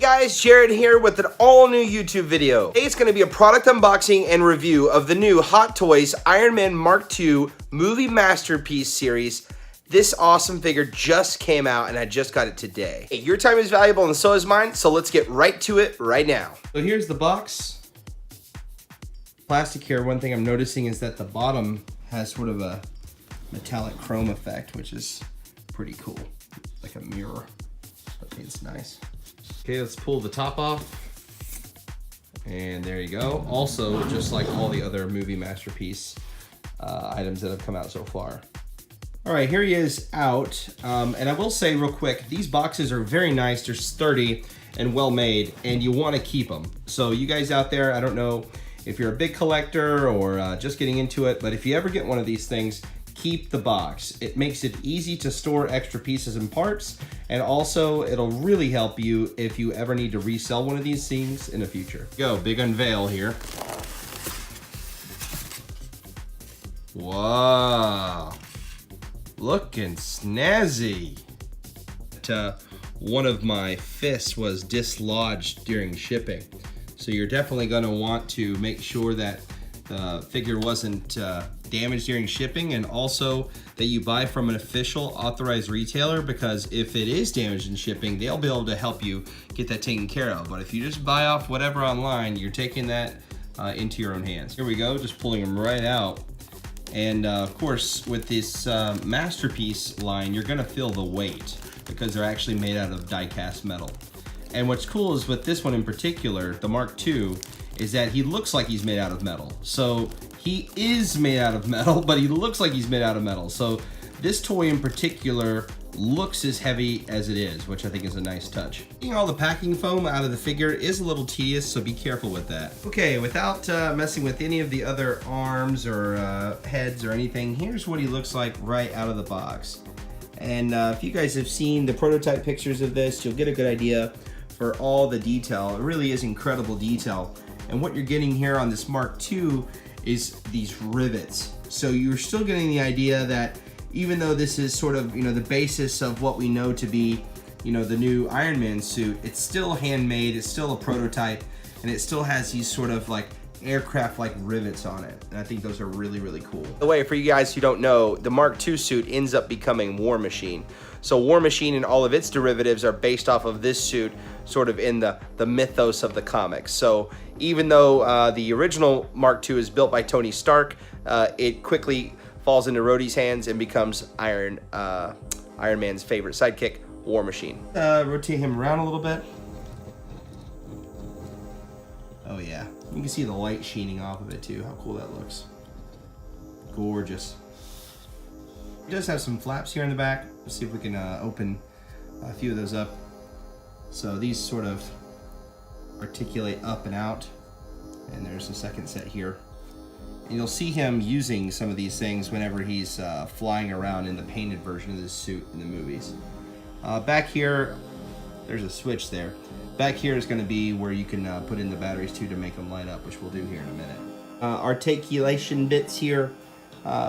Hey guys, Jared here with an all new YouTube video. Today it's going to be a product unboxing and review of the new Hot Toys Iron Man Mark II Movie Masterpiece Series. This awesome figure just came out and I just got it today. Hey, your time is valuable and so is mine, so let's get right to it right now. So here's the box. Plastic here, one thing I'm noticing is that the bottom has sort of a metallic chrome effect, which is pretty cool, like a mirror. I think it's nice. Okay, let's pull the top off. And there you go. Also, just like all the other movie masterpiece items that have come out so far. All right, here he is out. And I will say real quick, these boxes are very nice. They're sturdy and well made, and you want to keep them. So you guys out there, I don't know if you're a big collector or just getting into it, but if you ever get one of these things, keep the box. It makes it easy to store extra pieces and parts, and also it'll really help you if you ever need to resell one of these things in the future. Go, big unveil here. Wow, looking snazzy. One of my fists was dislodged during shipping, so you're definitely going to want to make sure that the figure wasn't damaged during shipping, and also that you buy from an official authorized retailer, because if it is damaged in shipping, they'll be able to help you get that taken care of. But if you just buy off whatever online, you're taking that into your own hands. Here we go, just pulling them right out. And of course, with this masterpiece line, you're gonna feel the weight because they're actually made out of die-cast metal. And what's cool is with this one in particular, the Mark II, is that he looks like he's made out of metal. So he is made out of metal, but he looks like he's made out of metal. So this toy in particular looks as heavy as it is, which I think is a nice touch. Getting all the packing foam out of the figure is a little tedious, so be careful with that. Okay, without messing with any of the other arms or heads or anything, here's what he looks like right out of the box. And if you guys have seen the prototype pictures of this, you'll get a good idea for all the detail. It really is incredible detail. And what you're getting here on this Mark II is these rivets. So you're still getting the idea that even though this is sort of, you know, the basis of what we know to be, you know, the new Iron Man suit, it's still handmade, it's still a prototype, and it still has these sort of like aircraft-like rivets on it. And I think those are really, really cool. By the way, for you guys who don't know, the Mark II suit ends up becoming War Machine. So War Machine and all of its derivatives are based off of this suit, sort of in the mythos of the comics. So even though the original Mark II is built by Tony Stark, it quickly falls into Rhodey's hands and becomes Iron Man's favorite sidekick, War Machine. Rotate him around a little bit. Oh yeah, you can see the light sheening off of it too. How cool that looks. Gorgeous. It does have some flaps here in the back. Let's see if we can open a few of those up. So these sort of articulate up and out. And there's a second set here. And you'll see him using some of these things whenever he's flying around in the painted version of this suit in the movies. Back here, there's a switch there. Back here is going to be where you can put in the batteries too to make them light up, which we'll do here in a minute. Articulation bits here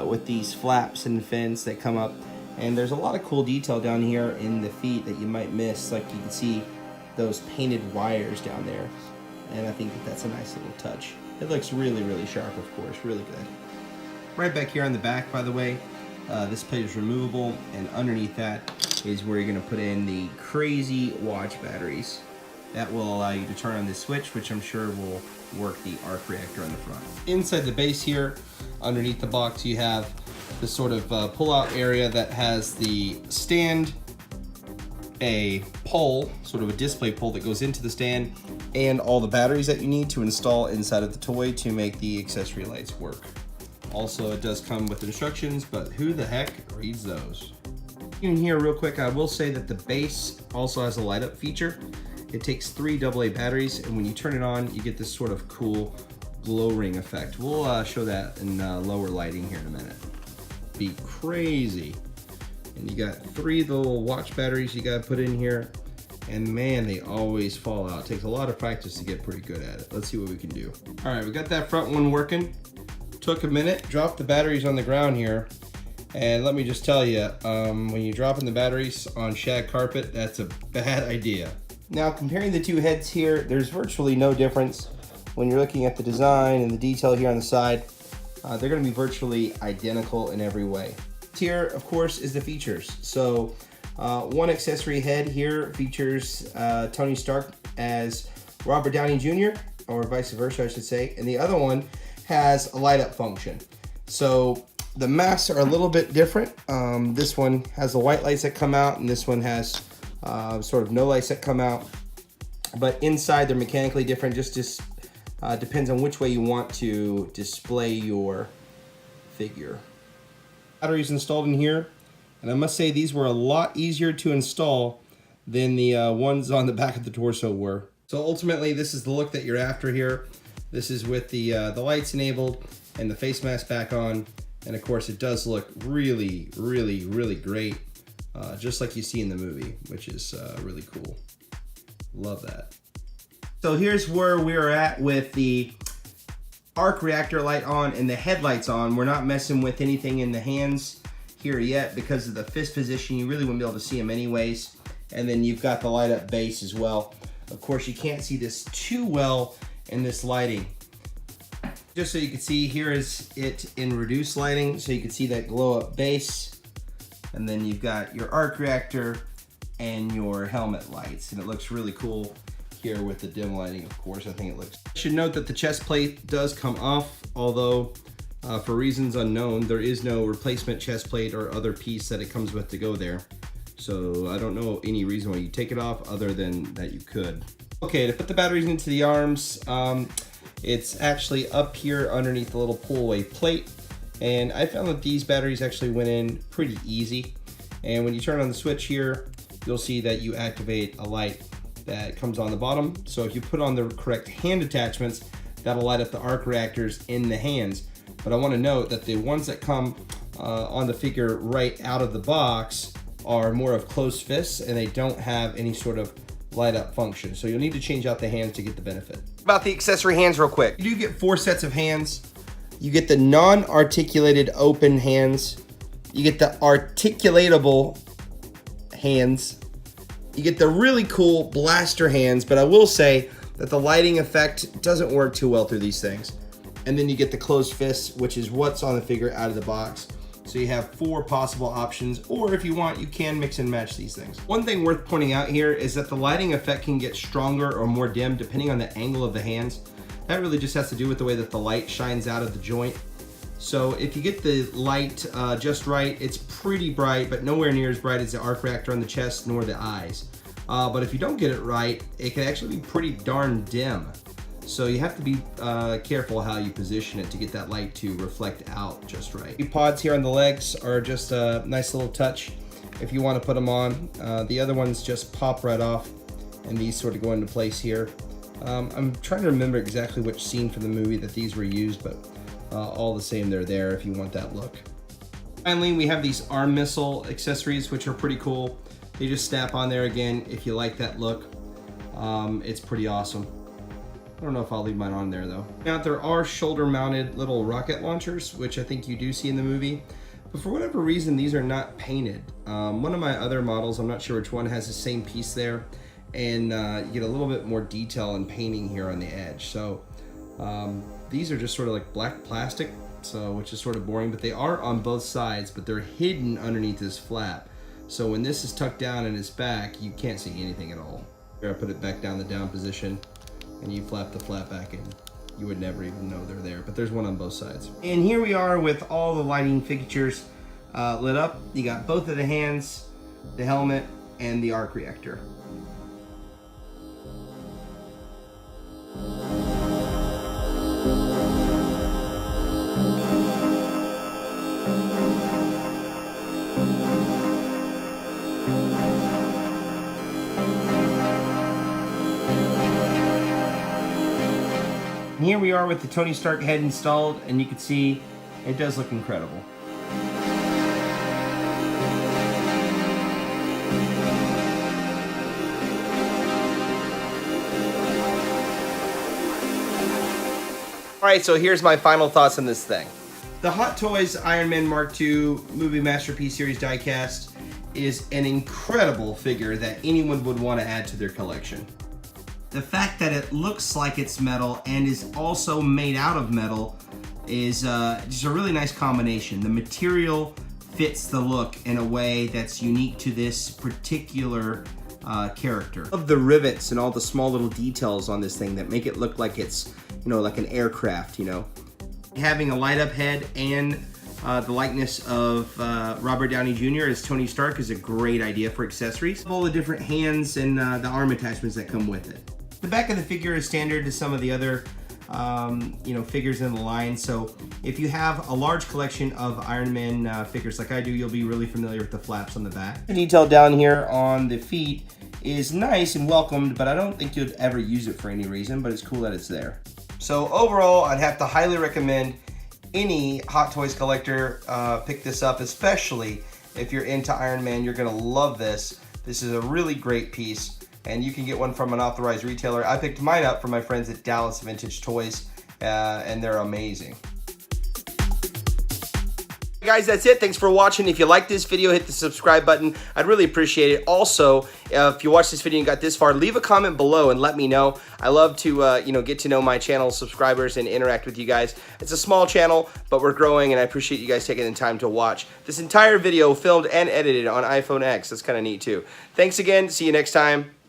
with these flaps and fins that come up. And there's a lot of cool detail down here in the feet that you might miss. Like you can see those painted wires down there. And I think that that's a nice little touch. It looks really, really sharp, of course, really good. Right back here on the back, by the way, this plate is removable, and underneath that is where you're gonna put in the crazy watch batteries. That will allow you to turn on this switch, which I'm sure will work the arc reactor on the front. Inside the base here, underneath the box, you have this sort of pull-out area that has the stand, a pole, sort of a display pole that goes into the stand, and all the batteries that you need to install inside of the toy to make the accessory lights work. Also, it does come with instructions, but who the heck reads those? In here real quick, I will say that the base also has a light up feature. It takes 3 AA batteries, and when you turn it on, you get this sort of cool glow ring effect. We'll show that in lower lighting here in a minute. Be crazy. And you got 3 of the little watch batteries you gotta put in here. And man, they always fall out. It takes a lot of practice to get pretty good at it. Let's see what we can do. All right, we got that front one working. Took a minute, dropped the batteries on the ground here. And let me just tell you, when you're dropping the batteries on shag carpet, that's a bad idea. Now, comparing the two heads here, there's virtually no difference when you're looking at the design and the detail here on the side. They're going to be virtually identical in every way. Here, of course, is the features. So one accessory head here features Tony Stark as Robert Downey Jr., or vice versa, I should say, and the other one has a light up function. So the masks are a little bit different. This one has the white lights that come out, and this one has sort of no lights that come out. But inside they're mechanically different, just depends on which way you want to display your figure. Batteries installed in here, and I must say these were a lot easier to install than the ones on the back of the torso were. So ultimately, this is the look that you're after here. This is with the lights enabled and the face mask back on, and of course it does look really, really, really great, just like you see in the movie, which is really cool. Love that. So here's where we're at with the arc reactor light on and the headlights on. We're not messing with anything in the hands here yet because of the fist position. You really wouldn't be able to see them anyways. And then you've got the light up base as well. Of course, you can't see this too well in this lighting. Just so you can see, here is it in reduced lighting, so you can see that glow up base. And then you've got your arc reactor and your helmet lights, and it looks really cool here with the dim lighting. Of course, I think it looks. I should note that the chest plate does come off, although for reasons unknown, there is no replacement chest plate or other piece that it comes with to go there. So I don't know any reason why you take it off other than that you could. Okay, to put the batteries into the arms, it's actually up here underneath the little pull away plate. And I found that these batteries actually went in pretty easy. And when you turn on the switch here, you'll see that you activate a light that comes on the bottom. So if you put on the correct hand attachments, that'll light up the arc reactors in the hands. But I want to note that the ones that come on the figure right out of the box are more of closed fists, and they don't have any sort of light up function. So you'll need to change out the hands to get the benefit. About the accessory hands real quick. You do get 4 sets of hands. You get the non-articulated open hands. You get the articulatable hands. You get the really cool blaster hands, but I will say that the lighting effect doesn't work too well through these things. And then you get the closed fists, which is what's on the figure out of the box. So you have 4 possible options, or if you want, you can mix and match these things. One thing worth pointing out here is that the lighting effect can get stronger or more dim depending on the angle of the hands. That really just has to do with the way that the light shines out of the joint. So if you get the light just right, it's pretty bright, but nowhere near as bright as the arc reactor on the chest nor the eyes. But if you don't get it right, it can actually be pretty darn dim. So you have to be careful how you position it to get that light to reflect out just right. The pods here on the legs are just a nice little touch if you want to put them on. The other ones just pop right off, and these sort of go into place here. I'm trying to remember exactly which scene from the movie that these were used, but all the same, they're there if you want that look. Finally, we have these arm missile accessories, which are pretty cool. They just snap on there again if you like that look. It's pretty awesome. I don't know if I'll leave mine on there though. Now there are shoulder mounted little rocket launchers, which I think you do see in the movie, but for whatever reason these are not painted. One of my other models, I'm not sure which one, has the same piece there, and you get a little bit more detail and painting here on the edge. So these are just sort of like black plastic, so which is sort of boring, but they are on both sides, but they're hidden underneath this flap. So when this is tucked down in its back, you can't see anything at all. Here, I put it back down the down position, and you flap the flap back in. You would never even know they're there, but there's one on both sides. And here we are with all the lighting fixtures lit up. You got both of the hands, the helmet, and the arc reactor. And here we are with the Tony Stark head installed, and you can see it does look incredible. Alright, so here's my final thoughts on this thing. The Hot Toys Iron Man Mark II Movie Masterpiece Series diecast is an incredible figure that anyone would want to add to their collection. The fact that it looks like it's metal and is also made out of metal is just a really nice combination. The material fits the look in a way that's unique to this particular character. Of the rivets and all the small little details on this thing that make it look like it's, you know, like an aircraft, you know. Having a light up head and the likeness of Robert Downey Jr. as Tony Stark is a great idea for accessories. All the different hands and the arm attachments that come with it. The back of the figure is standard to some of the other you know, figures in the line. So if you have a large collection of Iron Man figures like I do, you'll be really familiar with the flaps on the back. The detail down here on the feet is nice and welcomed, but I don't think you'd ever use it for any reason, but it's cool that it's there. So overall, I'd have to highly recommend any Hot Toys collector pick this up, especially if you're into Iron Man. You're gonna love this. This is a really great piece, and you can get one from an authorized retailer. I picked mine up from my friends at Dallas Vintage Toys, and they're amazing. Guys, that's it. Thanks for watching. If you like this video, hit the subscribe button. I'd really appreciate it. Also, if you watched this video and got this far, leave a comment below and let me know. I love to you know, get to know my channel subscribers and interact with you guys. It's a small channel, but we're growing, and I appreciate you guys taking the time to watch. This entire video filmed and edited on iPhone X. That's kind of neat too. Thanks again. See you next time.